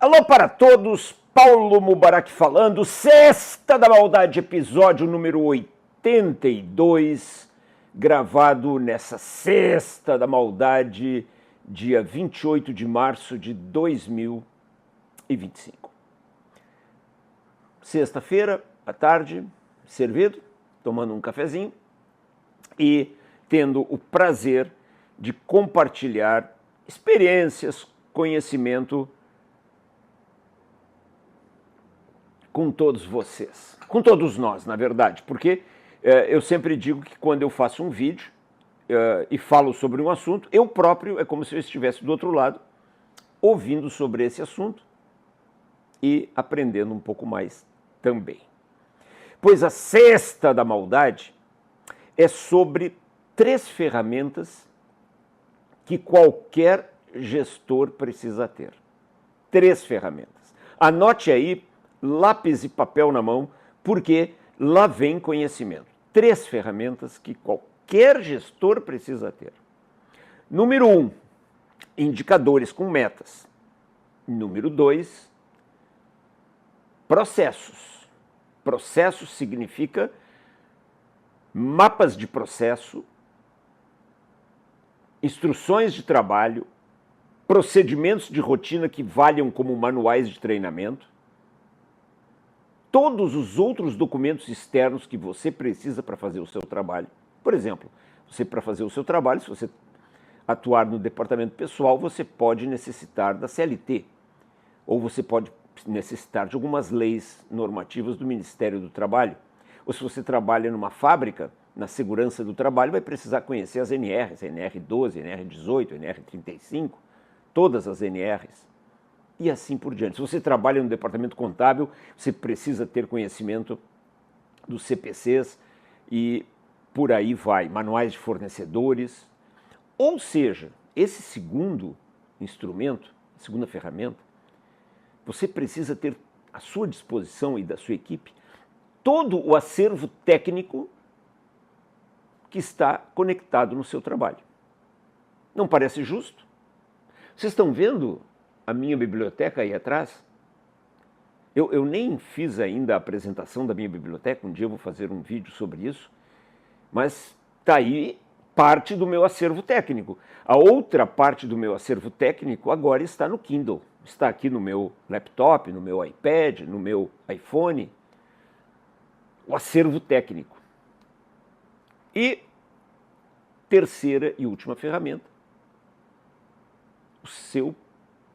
Alô para todos, Paulo Mubarak falando, Sexta da Maldade, episódio número 82, gravado nessa Sexta da Maldade, dia 28 de março de 2025. Sexta-feira, à tarde, servido, tomando um cafezinho e tendo o prazer de compartilhar experiências, conhecimento com todos vocês, com todos nós, na verdade, porque eu sempre digo que quando eu faço um vídeo e falo sobre um assunto, eu próprio é como se eu estivesse do outro lado, ouvindo sobre esse assunto e aprendendo um pouco mais também. Pois a Sexta da Maldade é sobre 3 ferramentas que qualquer gestor precisa ter. 3 ferramentas. Anote aí, lápis e papel na mão, porque lá vem conhecimento. 3 ferramentas que qualquer gestor precisa ter. Número 1, indicadores com metas. Número 2, processos. Processos significa mapas de processo, instruções de trabalho, procedimentos de rotina que valham como manuais de treinamento, todos os outros documentos externos que você precisa para fazer o seu trabalho. Por exemplo, você para fazer o seu trabalho, se você atuar no departamento pessoal, você pode necessitar da CLT, ou você pode necessitar de algumas leis normativas do Ministério do Trabalho. Ou se você trabalha numa fábrica, na segurança do trabalho, vai precisar conhecer as NRs, NR12, NR18, NR35, todas as NRs. E assim por diante. Se você trabalha no departamento contábil, você precisa ter conhecimento dos CPCs e por aí vai, manuais de fornecedores. Ou seja, esse segundo instrumento, segunda ferramenta, você precisa ter à sua disposição e da sua equipe todo o acervo técnico que está conectado no seu trabalho. Não parece justo? Vocês estão vendo a minha biblioteca aí atrás? Eu nem fiz ainda a apresentação da minha biblioteca, um dia eu vou fazer um vídeo sobre isso, mas está aí parte do meu acervo técnico. A outra parte do meu acervo técnico agora está no Kindle, está aqui no meu laptop, no meu iPad, no meu iPhone, o acervo técnico. E terceira e última ferramenta, o seu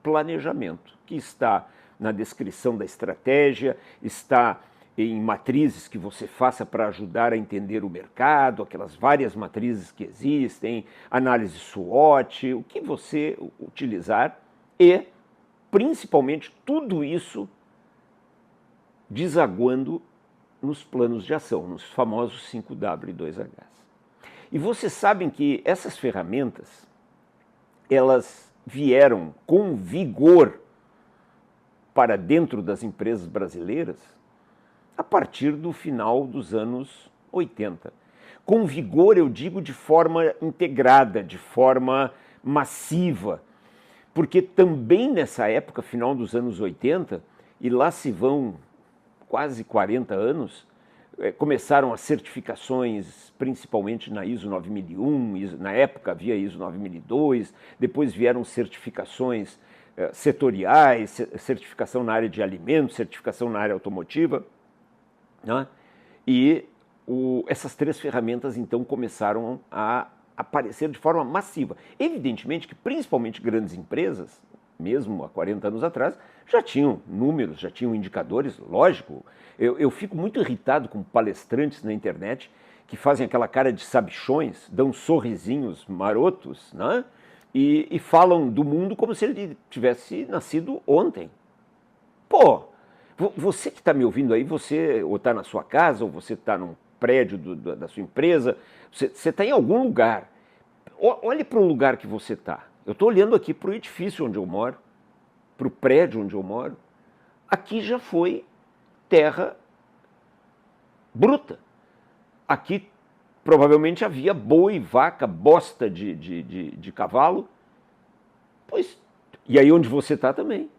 planejamento, que está na descrição da estratégia, está em matrizes que você faça para ajudar a entender o mercado, aquelas várias matrizes que existem, análise SWOT, o que você utilizar e, principalmente, tudo isso desaguando nos planos de ação, nos famosos 5W e 2Hs. E vocês sabem que essas ferramentas, elas vieram com vigor para dentro das empresas brasileiras a partir do final dos anos 80. Com vigor, eu digo, de forma integrada, de forma massiva, porque também nessa época, final dos anos 80, e lá se vão quase 40 anos, começaram as certificações, principalmente na ISO 9001, na época havia ISO 9002, depois vieram certificações setoriais, certificação na área de alimentos, certificação na área automotiva, né? E essas 3 ferramentas então começaram a aparecer de forma massiva. Evidentemente que principalmente grandes empresas, mesmo há 40 anos atrás, já tinham números, já tinham indicadores, lógico. Eu fico muito irritado com palestrantes na internet que fazem aquela cara de sabichões, dão sorrisinhos marotos, né? E falam do mundo como se ele tivesse nascido ontem. Pô, você que está me ouvindo aí, você ou está na sua casa, ou você está num prédio da sua empresa, você está em algum lugar. Olhe para o lugar que você está. Eu estou olhando aqui para o edifício onde eu moro, para o prédio onde eu moro. Aqui já foi terra bruta. Aqui provavelmente havia boi, vaca, bosta de cavalo. Pois, e aí onde você está também.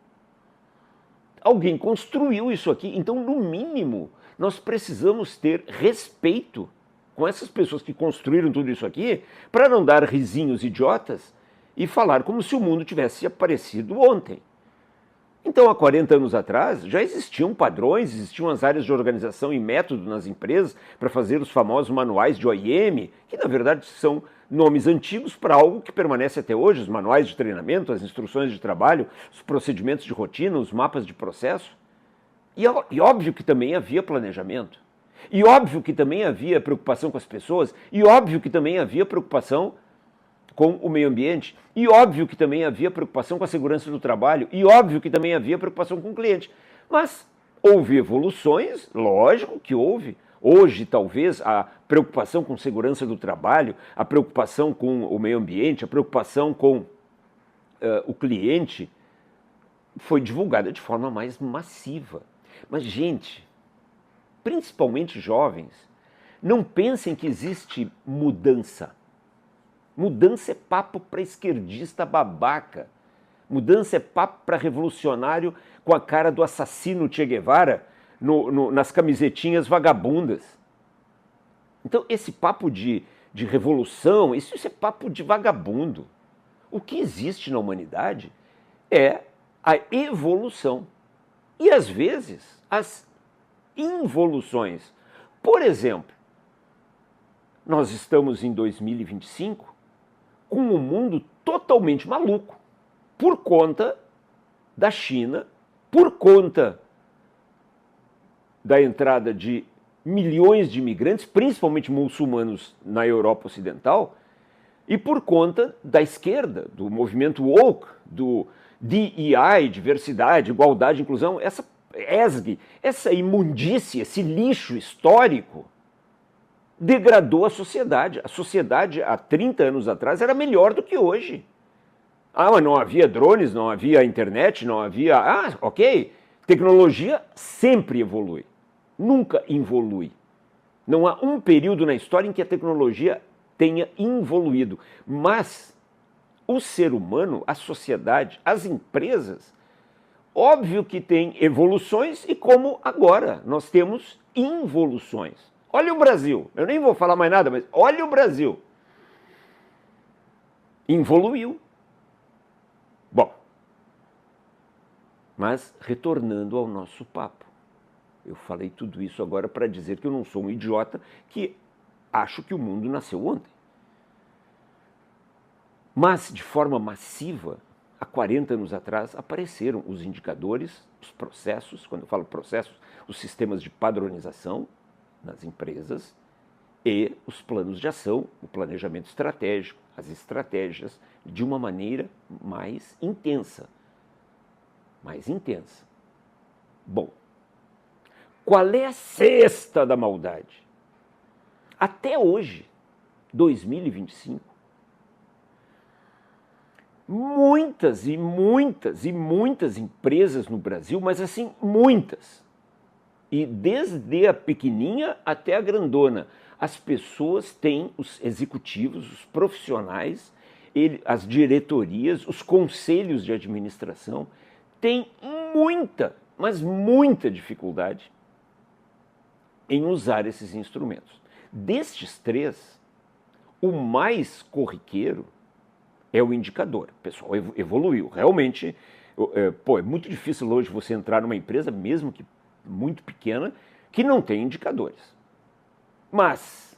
Alguém construiu isso aqui, então, no mínimo, nós precisamos ter respeito com essas pessoas que construíram tudo isso aqui, para não dar risinhos idiotas e falar como se o mundo tivesse aparecido ontem. Então, há 40 anos atrás, já existiam padrões, existiam as áreas de organização e método nas empresas para fazer os famosos manuais de OIM, que na verdade são nomes antigos para algo que permanece até hoje, os manuais de treinamento, as instruções de trabalho, os procedimentos de rotina, os mapas de processo. E óbvio que também havia planejamento. E óbvio que também havia preocupação com as pessoas. E óbvio que também havia preocupação com o meio ambiente. E óbvio que também havia preocupação com a segurança do trabalho. E óbvio que também havia preocupação com o cliente. Mas houve evoluções, lógico que houve. Hoje, talvez, a preocupação com segurança do trabalho, a preocupação com o meio ambiente, a preocupação com o cliente foi divulgada de forma mais massiva. Mas, gente, principalmente jovens, não pensem que existe mudança. Mudança é papo para esquerdista babaca. Mudança é papo para revolucionário com a cara do assassino Che Guevara nas camisetinhas vagabundas. Então, esse papo de revolução, isso é papo de vagabundo. O que existe na humanidade é a evolução. E, às vezes, as involuções. Por exemplo, nós estamos em 2025 com um mundo totalmente maluco por conta da China, por conta da entrada de milhões de imigrantes, principalmente muçulmanos na Europa Ocidental, e por conta da esquerda, do movimento woke, do DEI, diversidade, igualdade, inclusão, essa ESG, essa imundície, esse lixo histórico, degradou a sociedade. A sociedade, há 30 anos atrás, era melhor do que hoje. Mas não havia drones, não havia internet, não havia... ok. Tecnologia sempre evolui, nunca involui. Não há um período na história em que a tecnologia tenha involuído. Mas o ser humano, a sociedade, as empresas, óbvio que tem evoluções e como agora nós temos involuções. Olha o Brasil, eu nem vou falar mais nada, mas olha o Brasil. Involuiu. Bom, mas retornando ao nosso papo, eu falei tudo isso agora para dizer que eu não sou um idiota que acho que o mundo nasceu ontem. Mas, de forma massiva, há 40 anos atrás, apareceram os indicadores, os processos, quando eu falo processos, os sistemas de padronização nas empresas e os planos de ação, o planejamento estratégico, as estratégias, de uma maneira mais intensa. Mais intensa. Bom, qual é a cesta da maldade? Até hoje, 2025, muitas e muitas e muitas empresas no Brasil, mas assim, muitas. E desde a pequenininha até a grandona, as pessoas têm, os executivos, os profissionais, as diretorias, os conselhos de administração, têm muita, mas muita dificuldade em usar esses instrumentos. Destes três, o mais corriqueiro é o indicador. O pessoal evoluiu. Realmente, é muito difícil hoje você entrar numa empresa, mesmo que muito pequena, que não tem indicadores. Mas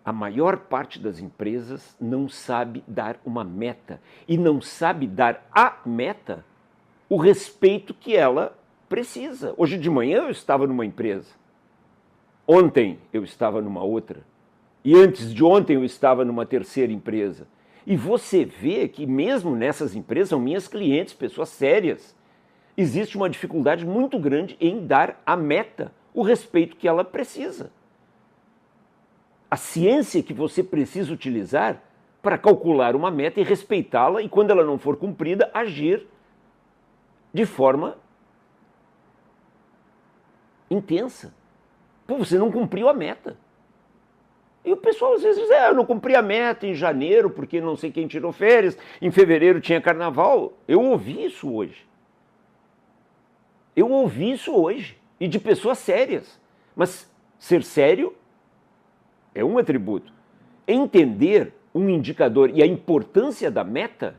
a maior parte das empresas não sabe dar uma meta e não sabe dar à meta o respeito que ela precisa. Hoje de manhã eu estava numa empresa, ontem eu estava numa outra, e antes de ontem eu estava numa terceira empresa. E você vê que mesmo nessas empresas, são minhas clientes, pessoas sérias, existe uma dificuldade muito grande em dar à meta o respeito que ela precisa. A ciência que você precisa utilizar para calcular uma meta e respeitá-la e, quando ela não for cumprida, agir de forma intensa. Pô, você não cumpriu a meta. E o pessoal às vezes diz, eu não cumpri a meta em janeiro porque não sei quem tirou férias, em fevereiro tinha carnaval. Eu ouvi isso hoje. Eu ouvi isso hoje, e de pessoas sérias. Mas ser sério é um atributo. Entender um indicador e a importância da meta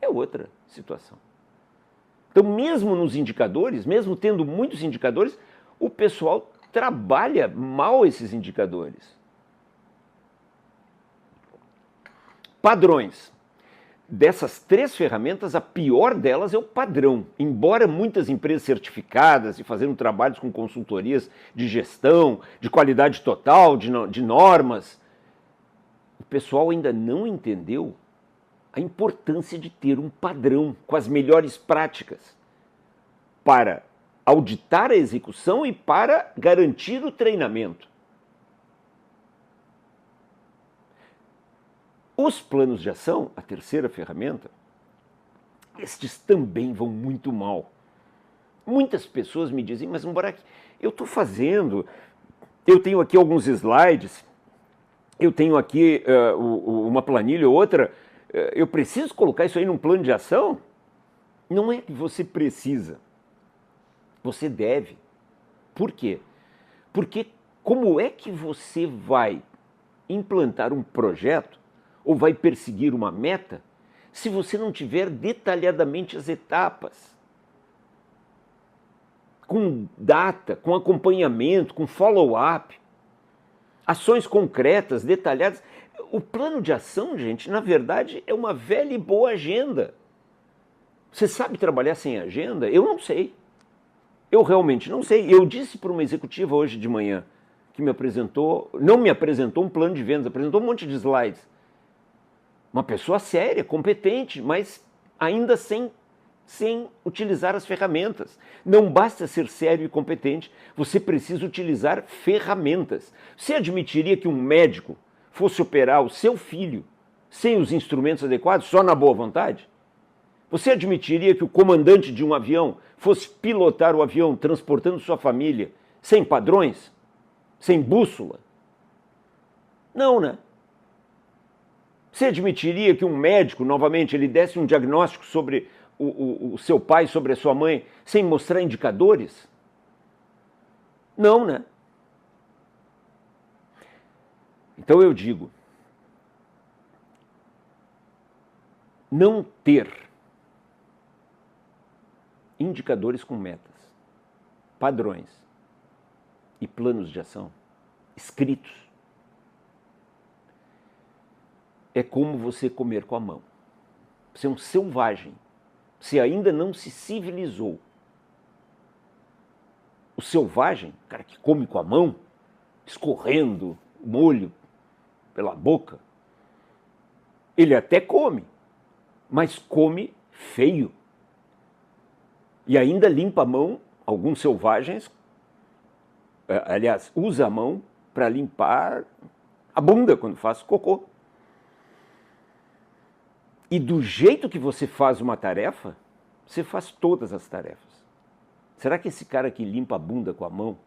é outra situação. Então, mesmo nos indicadores, mesmo tendo muitos indicadores, o pessoal trabalha mal esses indicadores. Padrões. Dessas 3 ferramentas, a pior delas é o padrão. Embora muitas empresas certificadas e fazendo trabalhos com consultorias de gestão, de qualidade total, de normas, o pessoal ainda não entendeu a importância de ter um padrão com as melhores práticas para auditar a execução e para garantir o treinamento. Os planos de ação, a terceira ferramenta, estes também vão muito mal. Muitas pessoas me dizem, mas Mubarak, eu estou fazendo, eu tenho aqui alguns slides, eu tenho aqui uma planilha ou outra, eu preciso colocar isso aí num plano de ação? Não é que você precisa, você deve. Por quê? Porque como é que você vai implantar um projeto ou vai perseguir uma meta se você não tiver detalhadamente as etapas? Com data, com acompanhamento, com follow-up, ações concretas, detalhadas. O plano de ação, gente, na verdade, é uma velha e boa agenda. Você sabe trabalhar sem agenda? Eu não sei. Eu realmente não sei. Eu disse para uma executiva hoje de manhã que me apresentou, não me apresentou um plano de vendas, apresentou um monte de slides. Uma pessoa séria, competente, mas ainda sem utilizar as ferramentas. Não basta ser sério e competente, você precisa utilizar ferramentas. Você admitiria que um médico fosse operar o seu filho sem os instrumentos adequados, só na boa vontade? Você admitiria que o comandante de um avião fosse pilotar o avião transportando sua família sem padrões, sem bússola? Não, né? Você admitiria que um médico, novamente, ele desse um diagnóstico sobre o seu pai, sobre a sua mãe, sem mostrar indicadores? Não, né? Então eu digo, não ter indicadores com metas, padrões e planos de ação escritos é como você comer com a mão. Você é um selvagem. Você ainda não se civilizou. O selvagem, o cara que come com a mão, escorrendo molho pela boca, ele até come, mas come feio. E ainda limpa a mão, alguns selvagens, aliás, usa a mão para limpar a bunda quando faz cocô. E do jeito que você faz uma tarefa, você faz todas as tarefas. Será que esse cara que limpa a bunda com a mão,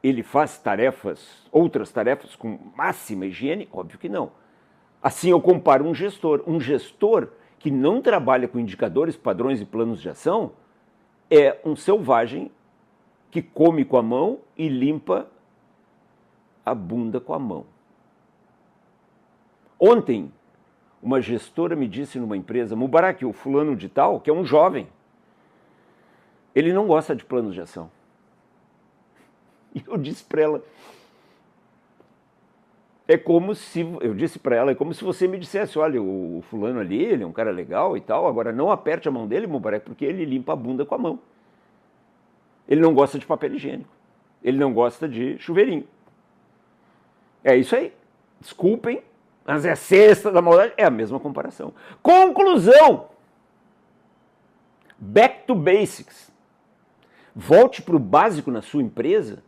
ele faz tarefas, outras tarefas com máxima higiene? Óbvio que não. Assim eu comparo um gestor. Um gestor que não trabalha com indicadores, padrões e planos de ação é um selvagem que come com a mão e limpa a bunda com a mão. Ontem, uma gestora me disse numa empresa, Mubarak, o fulano de tal, que é um jovem, ele não gosta de planos de ação. E eu disse para ela, eu disse para ela, é como se você me dissesse, olha, o fulano ali, ele é um cara legal e tal, agora não aperte a mão dele, Mubarak, porque ele limpa a bunda com a mão. Ele não gosta de papel higiênico. Ele não gosta de chuveirinho. É isso aí. Desculpem, mas é cesta da maldade, é a mesma comparação. Conclusão! Back to basics. Volte para o básico na sua empresa,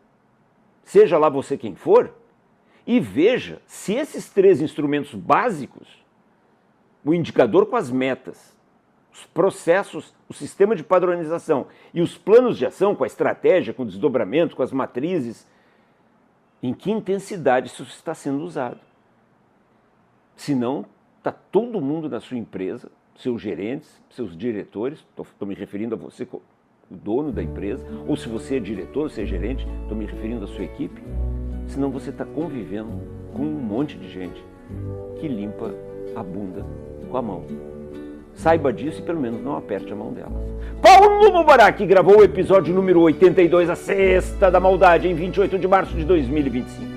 seja lá você quem for, e veja se esses 3 instrumentos básicos, o indicador com as metas, os processos, o sistema de padronização e os planos de ação com a estratégia, com o desdobramento, com as matrizes, em que intensidade isso está sendo usado. Senão, está todo mundo na sua empresa, seus gerentes, seus diretores, estou me referindo a você o dono da empresa, ou se você é diretor, se é gerente, estou me referindo à sua equipe, senão você está convivendo com um monte de gente que limpa a bunda com a mão. Saiba disso e pelo menos não aperte a mão delas. Paulo Mubarak gravou o episódio número 82, a Sexta da Maldade, em 28 de março de 2025.